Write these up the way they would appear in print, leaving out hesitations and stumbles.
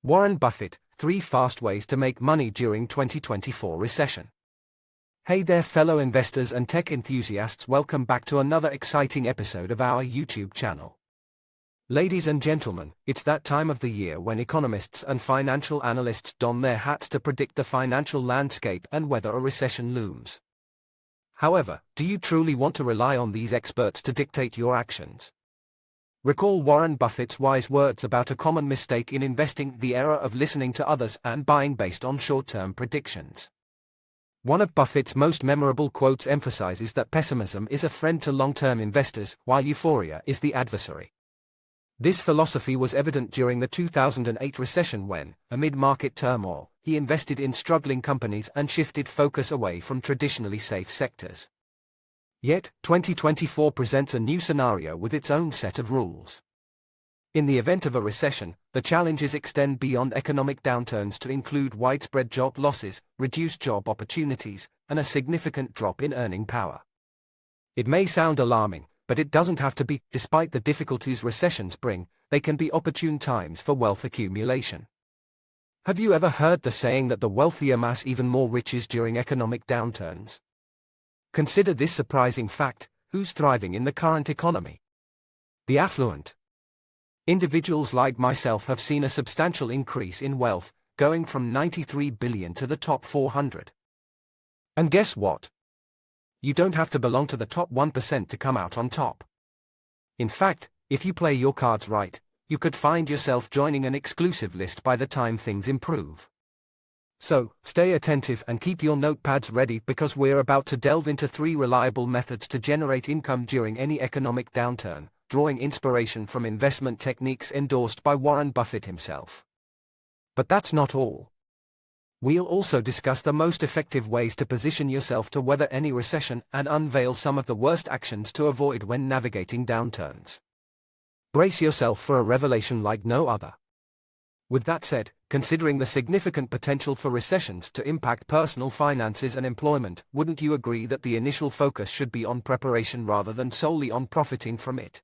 Warren Buffett, 3 fast ways to make money during 2024 recession. Hey there fellow investors and tech enthusiasts, welcome back to another exciting episode of our YouTube channel. Ladies and gentlemen, it's that time of the year when economists and financial analysts don their hats to predict the financial landscape and whether a recession looms. However, do you truly want to rely on these experts to dictate your actions? Recall Warren Buffett's wise words about a common mistake in investing: the error of listening to others and buying based on short-term predictions. One of Buffett's most memorable quotes emphasizes that pessimism is a friend to long-term investors, while euphoria is the adversary. This philosophy was evident during the 2008 recession when, amid market turmoil, he invested in struggling companies and shifted focus away from traditionally safe sectors. Yet, 2024 presents a new scenario with its own set of rules. In the event of a recession, the challenges extend beyond economic downturns to include widespread job losses, reduced job opportunities, and a significant drop in earning power. It may sound alarming, but it doesn't have to be. Despite the difficulties recessions bring, they can be opportune times for wealth accumulation. Have you ever heard the saying that the wealthy amass even more riches during economic downturns? Consider this surprising fact: who's thriving in the current economy? The affluent. Individuals like myself have seen a substantial increase in wealth, going from 93 billion to the top 400. And guess what? You don't have to belong to the top 1% to come out on top. In fact, if you play your cards right, you could find yourself joining an exclusive list by the time things improve. So, stay attentive and keep your notepads ready, because we're about to delve into 3 reliable methods to generate income during any economic downturn, drawing inspiration from investment techniques endorsed by Warren Buffett himself. But that's not all. We'll also discuss the most effective ways to position yourself to weather any recession and unveil some of the worst actions to avoid when navigating downturns. Brace yourself for a revelation like no other. With that said, considering the significant potential for recessions to impact personal finances and employment, wouldn't you agree that the initial focus should be on preparation rather than solely on profiting from it?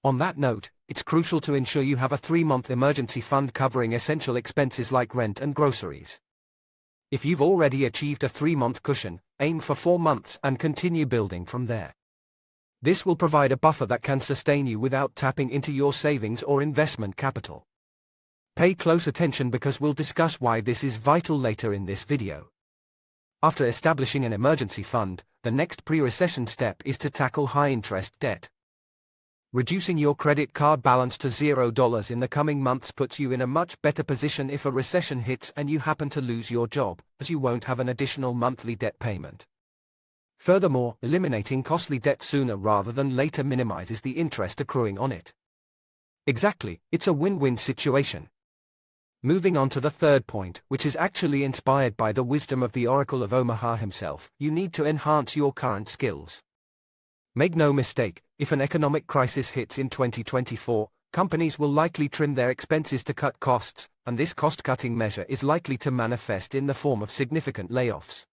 On that note, it's crucial to ensure you have a 3-month emergency fund covering essential expenses like rent and groceries. If you've already achieved a 3-month cushion, aim for 4 months and continue building from there. This will provide a buffer that can sustain you without tapping into your savings or investment capital. Pay close attention, because we'll discuss why this is vital later in this video. After establishing an emergency fund, the next pre-recession step is to tackle high-interest debt. Reducing your credit card balance to $0 in the coming months puts you in a much better position if a recession hits and you happen to lose your job, as you won't have an additional monthly debt payment. Furthermore, eliminating costly debt sooner rather than later minimizes the interest accruing on it. Exactly, it's a win-win situation. Moving on to the third point, which is actually inspired by the wisdom of the Oracle of Omaha himself: you need to enhance your current skills. Make no mistake, if an economic crisis hits in 2024, companies will likely trim their expenses to cut costs, and this cost-cutting measure is likely to manifest in the form of significant layoffs.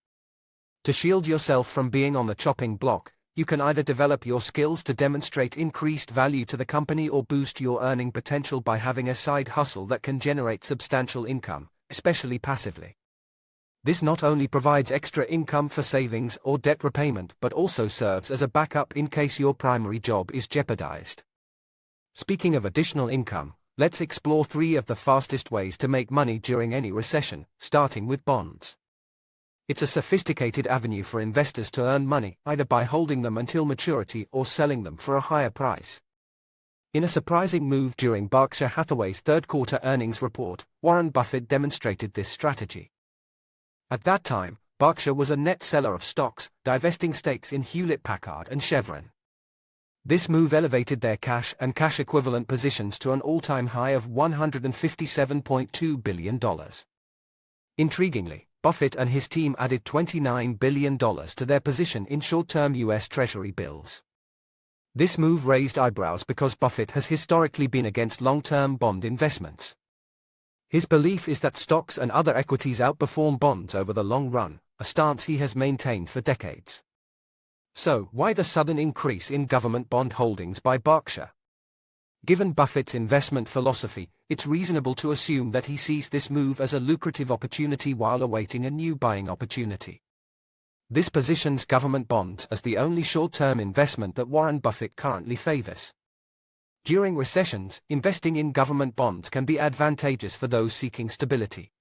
To shield yourself from being on the chopping block, you can either develop your skills to demonstrate increased value to the company or boost your earning potential by having a side hustle that can generate substantial income, especially passively. This not only provides extra income for savings or debt repayment, but also serves as a backup in case your primary job is jeopardized. Speaking of additional income, let's explore 3 of the fastest ways to make money during any recession, starting with bonds. It's a sophisticated avenue for investors to earn money, either by holding them until maturity or selling them for a higher price. In a surprising move during Berkshire Hathaway's third-quarter earnings report, Warren Buffett demonstrated this strategy. At that time, Berkshire was a net seller of stocks, divesting stakes in Hewlett-Packard and Chevron. This move elevated their cash and cash equivalent positions to an all-time high of $157.2 billion. Intriguingly, Buffett and his team added $29 billion to their position in short-term U.S. Treasury bills. This move raised eyebrows because Buffett has historically been against long-term bond investments. His belief is that stocks and other equities outperform bonds over the long run, a stance he has maintained for decades. So, why the sudden increase in government bond holdings by Berkshire? Given Buffett's investment philosophy, it's reasonable to assume that he sees this move as a lucrative opportunity while awaiting a new buying opportunity. This positions government bonds as the only short-term investment that Warren Buffett currently favors. During recessions, investing in government bonds can be advantageous for those seeking stability.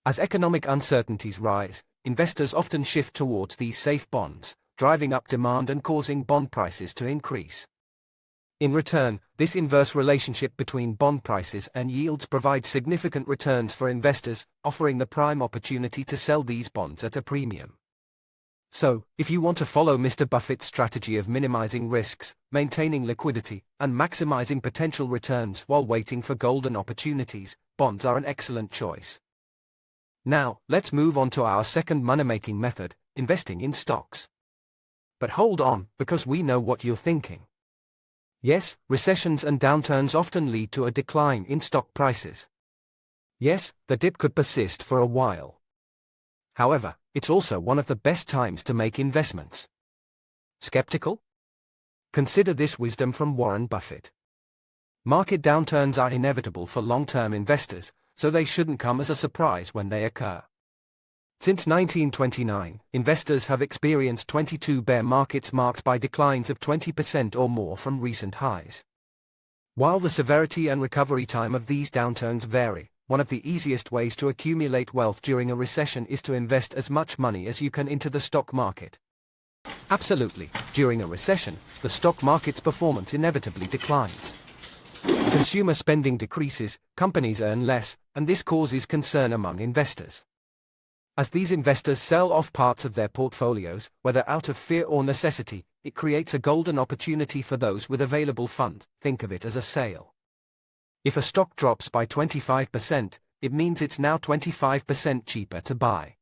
As economic uncertainties rise, investors often shift towards these safe bonds, driving up demand and causing bond prices to increase. In return, this inverse relationship between bond prices and yields provides significant returns for investors, offering the prime opportunity to sell these bonds at a premium. So, if you want to follow Mr. Buffett's strategy of minimizing risks, maintaining liquidity, and maximizing potential returns while waiting for golden opportunities, bonds are an excellent choice. Now, let's move on to our second money-making method, investing in stocks. But hold on, because we know what you're thinking. Yes, recessions and downturns often lead to a decline in stock prices. Yes, the dip could persist for a while. However, it's also one of the best times to make investments. Skeptical? Consider this wisdom from Warren Buffett. Market downturns are inevitable for long-term investors, so they shouldn't come as a surprise when they occur. Since 1929, investors have experienced 22 bear markets marked by declines of 20% or more from recent highs. While the severity and recovery time of these downturns vary, one of the easiest ways to accumulate wealth during a recession is to invest as much money as you can into the stock market. Absolutely, during a recession, the stock market's performance inevitably declines. Consumer spending decreases, companies earn less, and this causes concern among investors. As these investors sell off parts of their portfolios, whether out of fear or necessity, it creates a golden opportunity for those with available funds. Think of it as a sale. If a stock drops by 25%, it means it's now 25% cheaper to buy.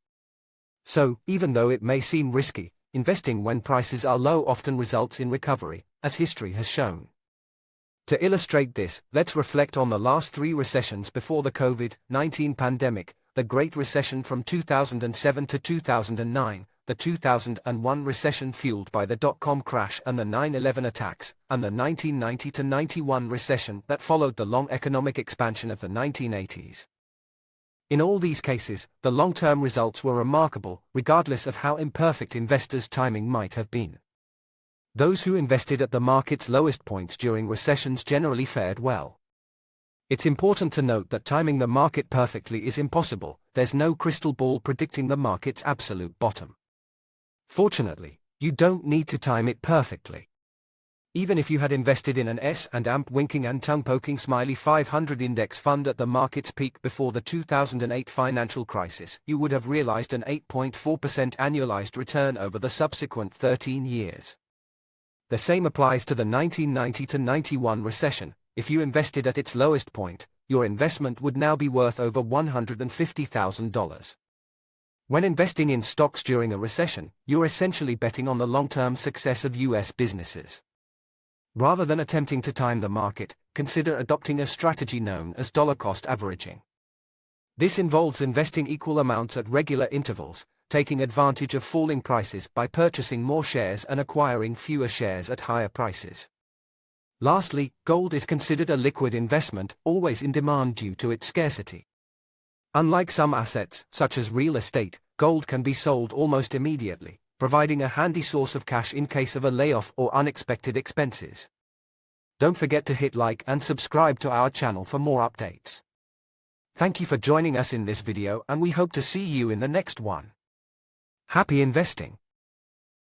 So, even though it may seem risky, investing when prices are low often results in recovery, as history has shown. To illustrate this, let's reflect on the last 3 recessions before the COVID-19 pandemic: the Great Recession from 2007 to 2009, the 2001 recession fueled by the dot-com crash and the 9/11 attacks, and the 1990 to 91 recession that followed the long economic expansion of the 1980s. In all these cases, the long-term results were remarkable, regardless of how imperfect investors' timing might have been. Those who invested at the market's lowest points during recessions generally fared well. It's important to note that timing the market perfectly is impossible. There's no crystal ball predicting the market's absolute bottom. Fortunately, you don't need to time it perfectly. Even if you had invested in an S&P winking and tongue-poking smiley 500 index fund at the market's peak before the 2008 financial crisis, you would have realized an 8.4% annualized return over the subsequent 13 years. The same applies to the 1990 to 91 recession. If you invested at its lowest point, your investment would now be worth over $150,000. When investing in stocks during a recession, you're essentially betting on the long-term success of U.S. businesses. Rather than attempting to time the market, consider adopting a strategy known as dollar-cost averaging. This involves investing equal amounts at regular intervals, taking advantage of falling prices by purchasing more shares and acquiring fewer shares at higher prices. Lastly, gold is considered a liquid investment, always in demand due to its scarcity. Unlike some assets, such as real estate, gold can be sold almost immediately, providing a handy source of cash in case of a layoff or unexpected expenses. Don't forget to hit like and subscribe to our channel for more updates. Thank you for joining us in this video, and we hope to see you in the next one. Happy investing!